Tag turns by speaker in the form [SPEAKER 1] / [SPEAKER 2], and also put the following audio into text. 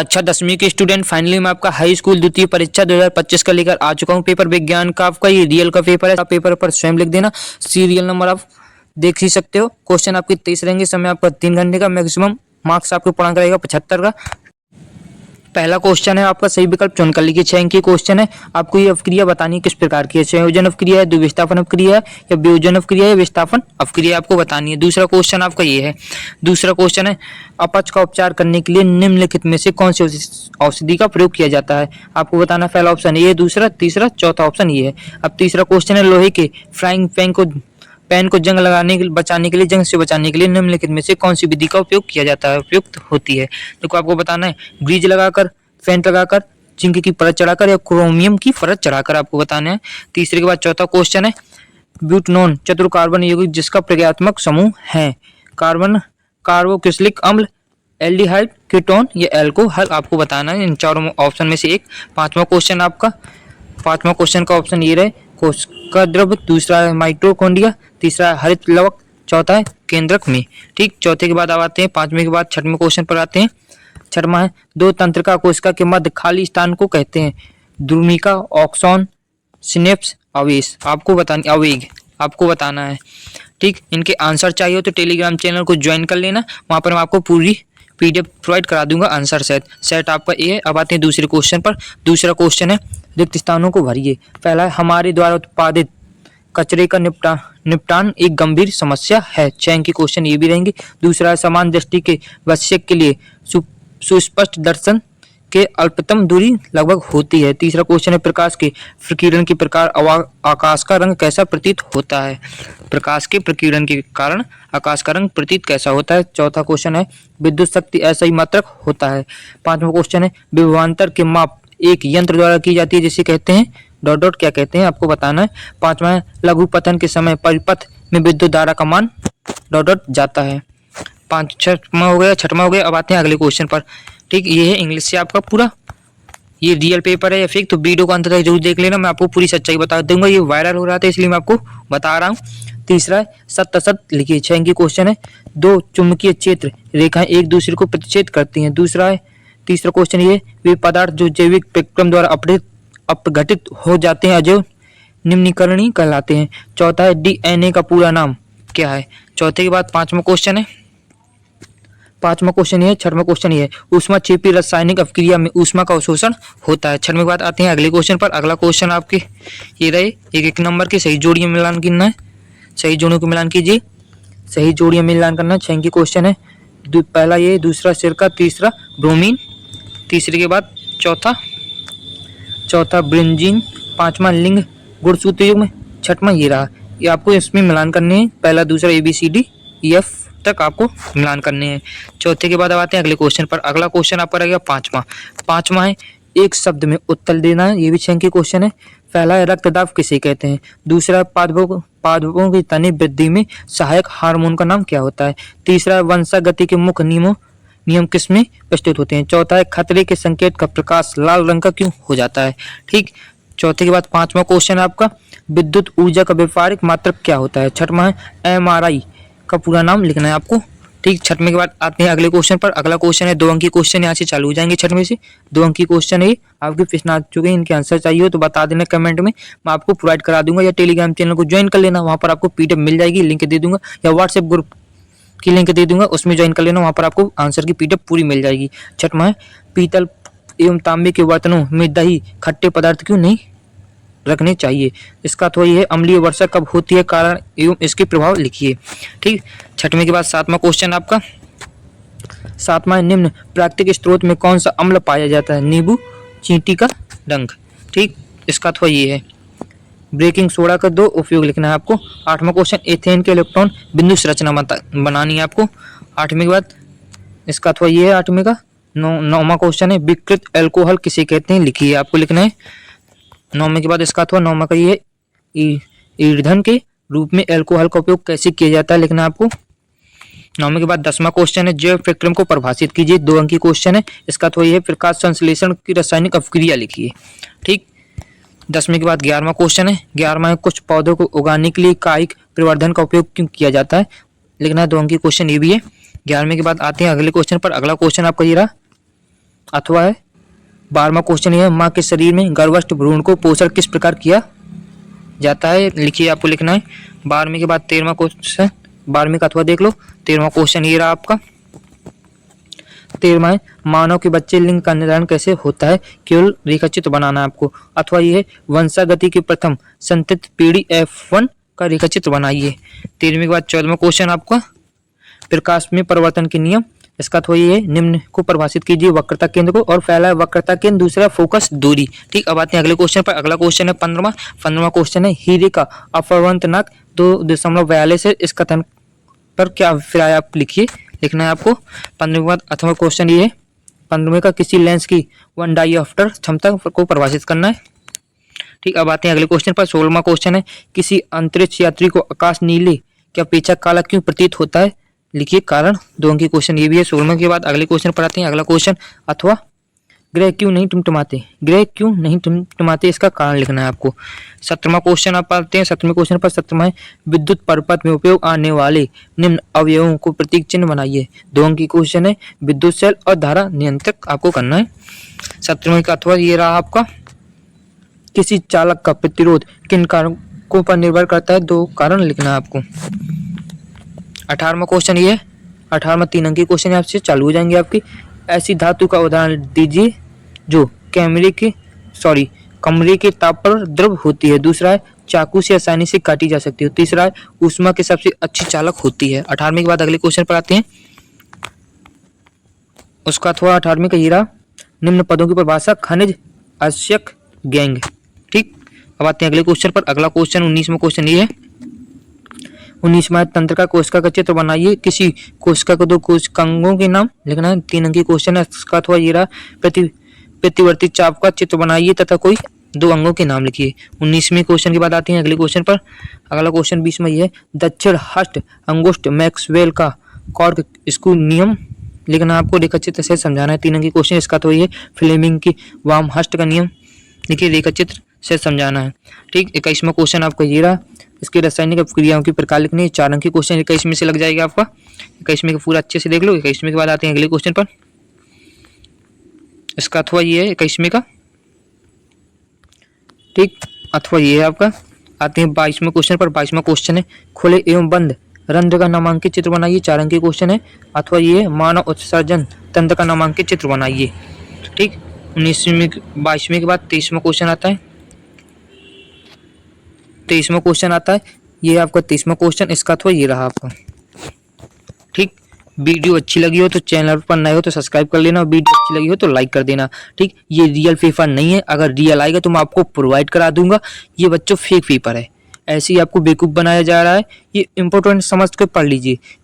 [SPEAKER 1] अच्छा 10वीं के स्टूडेंट, फाइनली मैं आपका हाई स्कूल द्वितीय परीक्षा 2025 का लेकर आ चुका हूँ। पेपर विज्ञान का आपका ये रियल का पेपर है। आप पेपर पर स्वयं लिख देना। सीरियल नंबर आप देख ही सकते हो। क्वेश्चन आपके 23 रहेंगे। समय आपका 3 घंटे का। मैक्सिमम मार्क्स आपको पूर्णांक रहेगा 75 का। पहला क्वेश्चन है आपका, सही विकल्प चुनकर लिखिए। 6 अंक की क्वेश्चन है। आपको ये अपक्रिया बतानी है किस प्रकार की है। संयोजन अपक्रिया है, द्विविस्थापन अपक्रिया है, या वियोजन अपक्रिया है, विस्थापन अपक्रिया आपको बतानी है। दूसरा क्वेश्चन आपका ये है। दूसरा क्वेश्चन है, अपच का उपचार करने के लिए निम्नलिखित में से कौन सी औषधि का प्रयोग किया जाता है। आपको बताना है पहला ऑप्शन ये, दूसरा, तीसरा, चौथा ऑप्शन ये है। अब तीसरा क्वेश्चन है, लोहे के फ्राइंग पैन को जंग लगाने के बचाने के लिए, जंग से बचाने के लिए निम्नलिखित में से कौन सी विधि का उपयोग किया जाता है, उपयुक्त होती है। देखो आपको बताना है, ग्रीज लगाकर, फेंट लगाकर, जिंक की परत चढ़ाकर, या क्रोमियम की परत चढ़ाकर आपको बताना है। तीसरे के बाद चौथा क्वेश्चन है, ब्यूटनोन चतुर कार्बन यौगिक जिसका प्रक्रियात्मक समूह है कार्बन, कार्बोक्सिलिक अम्ल, एल्डिहाइड, कीटोन या एल्कोहल, आपको बताना है इन चारों ऑप्शन में से एक। पांचवा क्वेश्चन का ऑप्शन ये रहे, कोशिका द्रव्य, दूसरा है माइटोकॉन्ड्रिया, तीसरा है हरित लवक, चौथा है केंद्रक में। ठीक, चौथे के बाद अब आते हैं पांचवें के बाद छठवें क्वेश्चन पर आते हैं। छठवां है, दो तंत्रिका कोशिका के मध्य खाली स्थान को कहते हैं द्रुमिका, ऑक्सॉन, सिनेप्स, आवेश आपको बताना है। ठीक, इनके आंसर चाहिए हो तो टेलीग्राम चैनल को ज्वाइन कर लेना। वहां पर मैं आपको पूरी पीडीएफ प्रोवाइड करा दूंगा आंसर सेट आपका ये है। अब आते हैं दूसरे क्वेश्चन पर। दूसरा क्वेश्चन है, रिक्त स्थानों को भरिए। पहला है, हमारे द्वारा उत्पादित कचरे का निपटान एक गंभीर समस्या है। 6 अंक की क्वेश्चन ये भी रहेंगे। दूसरा है, समान दृष्टि के वश्यक के लिए सुस्पष्ट दर्शन के अल्पतम दूरी लगभग होती है। तीसरा क्वेश्चन है, प्रकाश के प्रकीर्णन के प्रकार आकाश का रंग कैसा प्रतीत होता है। प्रकाश के प्रकीर्णन के कारण आकाश का रंग प्रतीत कैसा होता है। चौथा क्वेश्चन है, विद्युत शक्ति ऐसा ही मात्रक होता है। पांचवा क्वेश्चन है, विभवांतर के माप एक यंत्र द्वारा की जाती है जिसे कहते हैं ... क्या कहते हैं आपको बताना है। पांचवा है, लघु पतन के समय परिपथ में विद्युत धारा का मान ... जाता है। छठवां हो गया। अब आते हैं अगले क्वेश्चन पर। ठीक, ये है इंग्लिश से आपका पूरा ये रियल पेपर है या फेक, तो वीडियो को अंत तक जरूर देख लेना। मैं आपको पूरी सच्चाई बता दूंगा। ये वायरल हो रहा था इसलिए मैं आपको बता रहा हूँ। तीसरा है, सत्य असत्य लिखिए। 6 अंक की क्वेश्चन है, दो चुंबकीय क्षेत्र रेखाएं एक दूसरे को प्रतिच्छेद करती हैं। तीसरा क्वेश्चन ये, वे पदार्थ जो जैविक प्रक्रम द्वारा अपघटित हो जाते हैं अजैव निम्नीकरणीय कहलाते हैं। चौथा है, डीएनए का पूरा नाम क्या है। चौथे के बाद पांचवा क्वेश्चन ये है। छठवां क्वेश्चन ये है, ऊष्माक्षेपी रासायनिक अपक्रिया में ऊष्मा का अवशोषण होता है। छठवें के बाद आते हैं अगले क्वेश्चन पर। अगला क्वेश्चन आपके ये रहे, एक नंबर के सही जोड़ियों में मिलान करना है। सही जोड़ियों को मिलान कीजिए। सही जोड़ियों में मिलान करना है। 6 अंक की क्वेश्चन है। पहला ये, दूसरा सिरका, तीसरा ब्रोमीन, तीसरे के बाद चौथा ब्रेंजीन, पांचवा लिंग गुणसूत्र युग्म, छठवां ये रहा। ये आपको इसमें मिलान करने हैं। पहला, दूसरा, ABCDEF तक आपको मिलान करने हैं। चौथे के बाद अब आते हैं अगले क्वेश्चन पर। अगला क्वेश्चन आपका रहेगा पांचवा है, एक शब्द में उत्तर देना है। ये भी 6 अंक की क्वेश्चन है। पहला है, रक्तदाब किसे कहते हैं। दूसरा, पादपों की तनी वृद्धि में सहायक हार्मोन का नाम क्या होता है। तीसरा, वंशागति के मुख्य नियम किसमें प्रस्तुत होते हैं। चौथा है, खतरे के संकेत का प्रकाश लाल रंग का क्यों हो जाता है। ठीक, चौथे के बाद पांचवा क्वेश्चन है आपका, विद्युत ऊर्जा का व्यावहारिक मात्रक क्या होता है। छठवां है, MRI का पूरा नाम लिखना है आपको। ठीक, छठवें के बाद आते हैं अगले क्वेश्चन पर। अगला क्वेश्चन है, 2 अंक की क्वेश्चन यहाँ से चालू हो जाएंगे। छठवें से 2 अंक की क्वेश्चन है, आपके प्रश्न आ चुके हैं। इनके आंसर चाहिए हो तो बता देना कमेंट में, मैं आपको प्रोवाइड करा दूंगा। या टेलीग्राम चैनल को ज्वाइन कर लेना, वहाँ पर आपको PDF मिल जाएगी, लिंक दे दूंगा, या व्हाट्सएप ग्रुप की लिंक दे दूंगा, उसमें ज्वाइन कर लेना। वहाँ पर आपको आंसर की PDF पूरी मिल जाएगी। छठवां है, पीतल एवं तांबे के बर्तनों में दही खट्टे पदार्थ क्यों नहीं रखने चाहिए। इसका तो ये है, अम्लीय वर्षा कब होती है, कारण एवं इसके प्रभाव लिखिए। ठीक, छठवें के बाद सातवां क्वेश्चन आपका। सातवां, निम्न प्राकृतिक स्रोत में कौन सा अम्ल पाया जाता है। नींबू, चींटी का रंग। ठीक, इसका तो ये है, बेकिंग सोडा का 2 उपयोग लिखना है आपको। 8वां क्वेश्चन, एथेन के इलेक्ट्रॉन बिंदु संरचना बनानी है आपको। 8वें के बाद इसका तो ये है 8वें का। 9वां क्वेश्चन है, विकृत अल्कोहल किसे कहते हैं, लिखिए, आपको लिखना है। 9वें के बाद इसका अथवा 9वां का ये ईंधन के रूप में अल्कोहल का उपयोग कैसे किया जाता है, लिखना है आपको। 9वें के बाद 10वां क्वेश्चन है, जैव प्रक्रम को परिभाषित कीजिए। 2 अंक की क्वेश्चन है। इसका अथवा ये है, प्रकाश संश्लेषण की रासायनिक अपक्रिया लिखिए। ठीक, 10वें के बाद 11वां क्वेश्चन है। 11वां, कुछ पौधों को उगाने के लिए कायिक प्रवर्धन का उपयोग क्यों किया जाता है, लिखना है। 2 अंक की क्वेश्चन ये भी है। 11वें के बाद आते हैं अगले क्वेश्चन पर। अगला क्वेश्चन आपका ये रहा, अथवा है 12वां क्वेश्चन ये है, माँ के शरीर में गर्भस्थ भ्रूण को पोषण किस प्रकार किया जाता है। लिखिए, आपको लिखना है 12वीं के बाद 13वां क्वेश्चन, 12वीं का अथवा देख लो। 13वां क्वेश्चन ये रहा आपका। 13वां है, मानव के बच्चे लिंग का निर्धारण कैसे होता है, केवल रेखाचित्र बनाना है आपको। अथवा ये है, वंशागति की प्रथम संतति पीढ़ी F1 का रेखाचित्र बनाइए। 13वीं के बाद 14वां क्वेश्चन आपका, प्रकाश में परिवर्तन के नियम। इसका अथवा ये है, निम्न को परिभाषित कीजिए वक्रता केंद्र को, और पहला है वक्रता केंद्र, दूसरा फोकस दूरी। ठीक, अब आते हैं अगले क्वेश्चन पर। अगला क्वेश्चन है 15वां क्वेश्चन है, हीरे का अपवर्तनांक 2.42 है, इस कथन पर क्या अभिप्राय आप लिखिए, लिखना है आपको। 15वें के बाद अथवा क्वेश्चन ये है, 15वें का किसी लेंस की वन डायोप्टर क्षमता को परिभाषित करना है। ठीक, अब आते हैं अगले क्वेश्चन पर। 16वां क्वेश्चन है, किसी अंतरिक्ष यात्री को आकाश नीले की अपेक्षा काला क्यों प्रतीत होता है, लिखिए कारण। 2 अंक की क्वेश्चन ये भी है। 16वें के बाद अगले क्वेश्चन पर आते हैं। अगला क्वेश्चन, अथवा ग्रह क्यों नहीं टिमटिमाते, ग्रह क्यों नहीं टिमटिमाते, इसका कारण लिखना है आपको। 17वां क्वेश्चन आप पाते हैं। 17वें क्वेश्चन पर 17वां है, विद्युत परिपथ में उपयोग आने वाले निम्न अवयवों को प्रतीक चिन्ह बनाइए। 2 अंक की क्वेश्चन है, विद्युत सेल और धारा नियंत्रक आपको करना है। 17वें का अथवा ये रहा आपका, किसी चालक का प्रतिरोध किन कारकों पर निर्भर करता है, 2 कारण लिखना है आपको। 18वां क्वेश्चन ये है, 18वां 3 अंक की क्वेश्चन आपसे चालू हो जाएंगे आपकी। ऐसी धातु का उदाहरण दीजिए जो कमरे के ताप पर द्रव होती है। दूसरा है, चाकू से आसानी से काटी जा सकती है। तीसरा है, ऊष्मा के सबसे अच्छी चालक होती है। 18वें के बाद अगले क्वेश्चन पर आते हैं। उसका अथवा 18वें का ये रहा, निम्न पदों की परिभाषा खनिज आवश्यक गैंग। ठीक, अब आते हैं अगले क्वेश्चन पर। अगला क्वेश्चन 19वां क्वेश्चन ये है, 19वां तंत्रिका कोशिका का चित्र बनाइए। किसी कोशिका को 2 कोशिकांगों के नाम लिखना है। 3 अंक की क्वेश्चन है। इसका अथवा ये रहा, प्रतिवर्ती चाप का चित्र बनाइए तथा कोई 2 अंगों के नाम लिखिए। 19वें क्वेश्चन के बाद आते हैं अगले क्वेश्चन पर। अगला क्वेश्चन 20वां ये है, दक्षिण हस्त अंगुष्ठ मैक्सवेल का कॉर्क स्क्रू नियम लिखना है आपको, रेखाचित्र से समझाना है। 3 अंक की क्वेश्चन, इसका तो ये फ्लेमिंग की वाम हस्त का नियम लिखिए, रेखाचित्र से समझाना है। ठीक, 21वां क्वेश्चन आपका ये रहा, इसकी रासायनिक क्रियाओं की प्रकार लिखनी है। 4 अंक की क्वेश्चन 21वें से लग जाएगा आपका। 21वें का पूरा अच्छे से देख लो। 21वें के बाद आते हैं अगले क्वेश्चन पर। इसका अथवा ये है 21वें का। ठीक, अथवा ये है आपका। आते हैं 22वें क्वेश्चन पर। 22वां क्वेश्चन है, खुले एवं बंद रंध्र का नामांकित चित्र बनाइए। 4 अंक की क्वेश्चन है। अथवा ये है, मानव उत्सर्जन तंत्र का नामांकित चित्र बनाइए। ठीक, 22वें के बाद 23वां क्वेश्चन आता है। 23वां क्वेश्चन आता है, ये आपका 23वां क्वेश्चन, इसका अथवा ये रहा आपका। ठीक, वीडियो अच्छी लगी हो तो चैनल पर नए हो तो सब्सक्राइब कर लेना, वीडियो अच्छी लगी हो तो लाइक कर देना। ठीक, ये रियल पेपर नहीं है, अगर रियल आएगा तो मैं आपको प्रोवाइड करा दूंगा। ये बच्चों फेक पेपर है, ऐसे ही आपको बेवकूफ़ बनाया जा रहा है। ये इंपॉर्टेंट समझ कर पढ़ लीजिए।